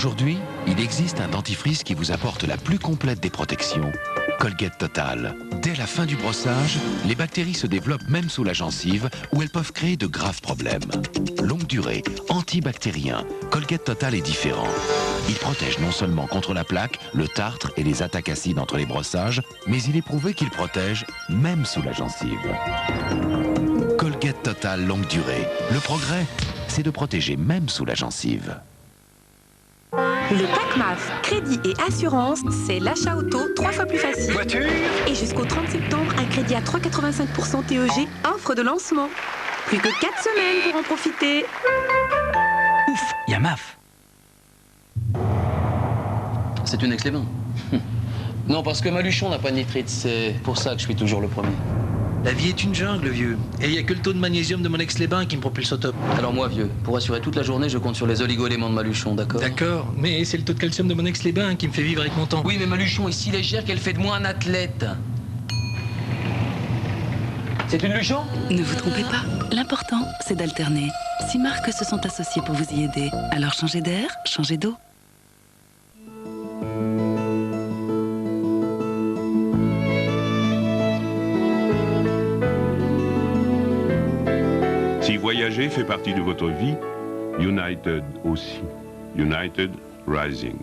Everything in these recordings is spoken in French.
Aujourd'hui, il existe un dentifrice qui vous apporte la plus complète des protections. Colgate Total. Dès la fin du brossage, les bactéries se développent même sous la gencive où elles peuvent créer de graves problèmes. Longue durée, antibactérien, Colgate Total est différent. Il protège non seulement contre la plaque, le tartre et les attaques acides entre les brossages, mais il est prouvé qu'il protège même sous la gencive. Colgate Total longue durée. Le progrès, c'est de protéger même sous la gencive. Le PACMAF, crédit et assurance, c'est l'achat auto 3 fois plus facile. Voiture. Et jusqu'au 30 septembre, un crédit à 3,85% TEG, offre de lancement. Plus que 4 semaines pour en profiter. Ouf, il y a MAF. C'est une ex-les-bains. Non, parce que Maluchon n'a pas de nitrite, c'est pour ça que je suis toujours le premier. La vie est une jungle, vieux. Et il n'y a que le taux de magnésium de mon ex-les-bains qui me propulse au top. Alors moi, vieux, pour assurer toute la journée, je compte sur les oligo-éléments de Maluchon, d'accord? D'accord, mais c'est le taux de calcium de mon ex-les-bains qui me fait vivre avec mon temps. Oui, mais Maluchon est si légère qu'elle fait de moi un athlète. C'est une Luchon? Ne vous trompez pas, l'important, c'est d'alterner. 6 marques se sont associées pour vous y aider. Alors changez d'air, changez d'eau. Si voyager fait partie de votre vie, United aussi. United Rising.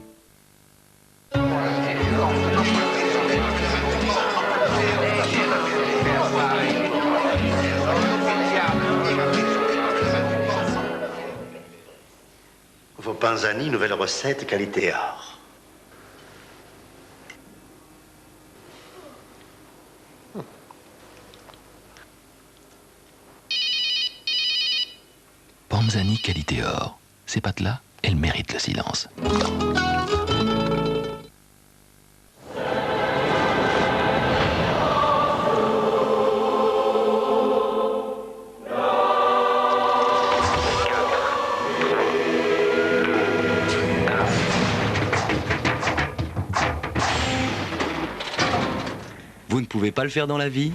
Vos panzani, nouvelle recette qualité or. Panzani qualité or. Ces pâtes-là, elles méritent le silence. Vous ne pouvez pas le faire dans la vie?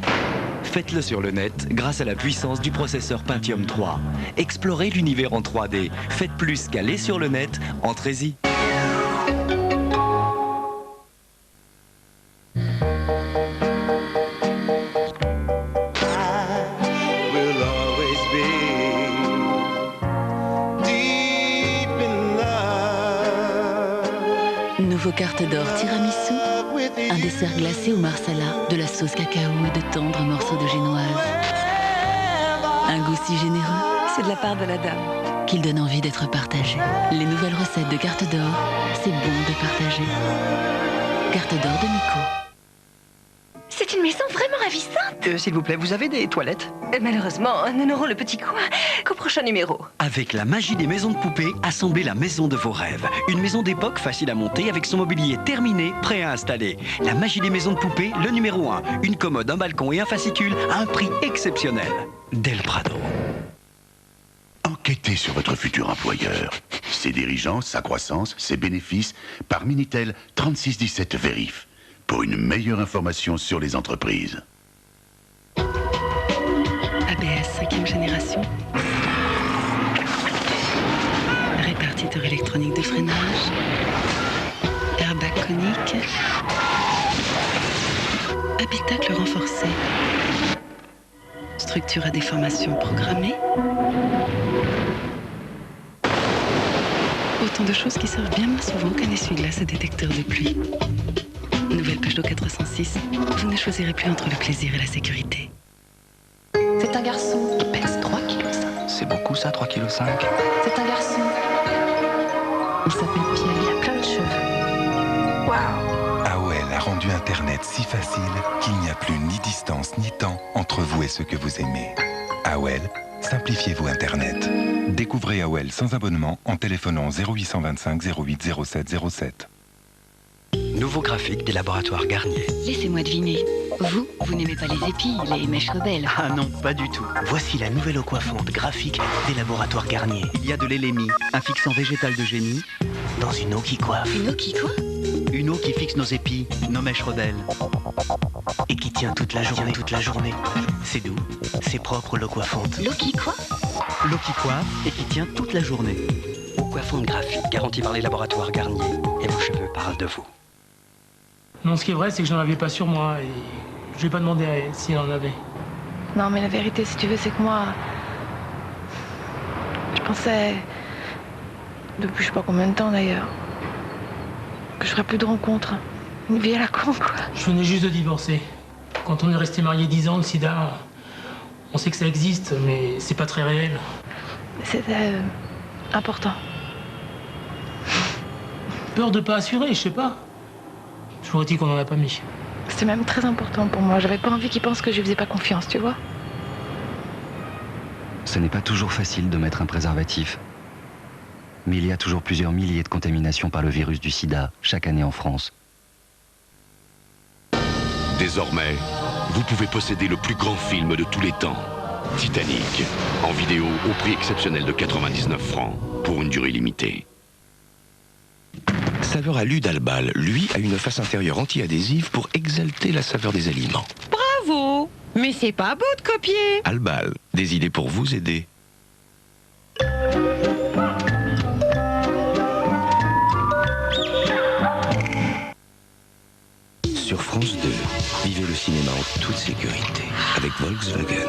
Faites-le sur le net grâce à la puissance du processeur Pentium 3. Explorez l'univers en 3D. Faites plus qu'aller sur le net, entrez-y. Nouveau carte d'or tiramisu, un dessert glacé au marsala, de la sauce cacao et de tendres morceaux de génoise. Un goût si généreux, c'est de la part de la dame, qu'il donne envie d'être partagé. Les nouvelles recettes de carte d'or, c'est bon de partager. Carte d'or de Miko. C'est une maison vraiment ravissante. S'il vous plaît, vous avez des toilettes? Malheureusement, nous n'aurons le petit coin qu'au prochain numéro. Avec la magie des maisons de poupées, assemblez la maison de vos rêves. Une maison d'époque facile à monter avec son mobilier terminé, prêt à installer. La magie des maisons de poupées, le numéro 1. Une commode, un balcon et un fascicule à un prix exceptionnel. Del Prado. Enquêtez sur votre futur employeur. Ses dirigeants, sa croissance, ses bénéfices, par Minitel 3617 Vérif. Pour une meilleure information sur les entreprises. ABS 5e génération. Répartiteur électronique de freinage. Airbag conique. Habitacle renforcé. Structure à déformation programmée. Autant de choses qui servent bien moins souvent qu'un essuie-glace et détecteur de pluie. Nouvelle Peugeot 406, vous ne choisirez plus entre le plaisir et la sécurité. C'est un garçon. Il pèse 3,5 kg. C'est beaucoup ça, 3,5 kg. C'est un garçon. Il s'appelle Pierre. Il a plein de cheveux. Waouh. AOL a rendu Internet si facile qu'il n'y a plus ni distance ni temps entre vous et ceux que vous aimez. AOL, simplifiez-vous Internet. Découvrez AOL sans abonnement en téléphonant 0825 08 07 07. Nouveau graphique des laboratoires Garnier. Laissez-moi deviner. Vous n'aimez pas les épis, les mèches rebelles? Ah non, pas du tout. Voici la nouvelle eau coiffante graphique des laboratoires Garnier. Il y a de l'élémie, un fixant végétal de génie. Dans une eau qui coiffe. Une eau qui quoi? Une eau qui fixe nos épis, nos mèches rebelles. Et qui tient toute la journée. C'est doux, c'est propre l'eau coiffante. L'eau qui quoi? L'eau qui coiffe et qui tient toute la journée. coiffante graphique garantie par les laboratoires Garnier. Et vos cheveux parlent de vous. Non, ce qui est vrai, c'est que j'en avais pas sur moi et je lui ai pas demandé à elle si elle en avait. Non, mais la vérité, si tu veux, c'est que moi... Je pensais... Depuis je sais pas combien de temps, d'ailleurs... que je ferais plus de rencontres. Une vie à la con, quoi. Je venais juste de divorcer. Quand on est resté mariés 10 ans, le sida... On sait que ça existe, mais c'est pas très réel. C'était... important. Peur de pas assurer, je sais pas. Je vous dis qu'on en a pas mis. C'était même très important pour moi. J'avais pas envie qu'ils pensent que je lui faisais pas confiance, tu vois. Ce n'est pas toujours facile de mettre un préservatif. Mais il y a toujours plusieurs milliers de contaminations par le virus du sida chaque année en France. Désormais, vous pouvez posséder le plus grand film de tous les temps, Titanic, en vidéo au prix exceptionnel de 99 francs, pour une durée limitée. Saveur à l'huile d'Albal, lui, a une face intérieure anti-adhésive pour exalter la saveur des aliments. Bravo! Mais c'est pas beau de copier! Albal, des idées pour vous aider. Sur France 2, vivez le cinéma en toute sécurité avec Volkswagen.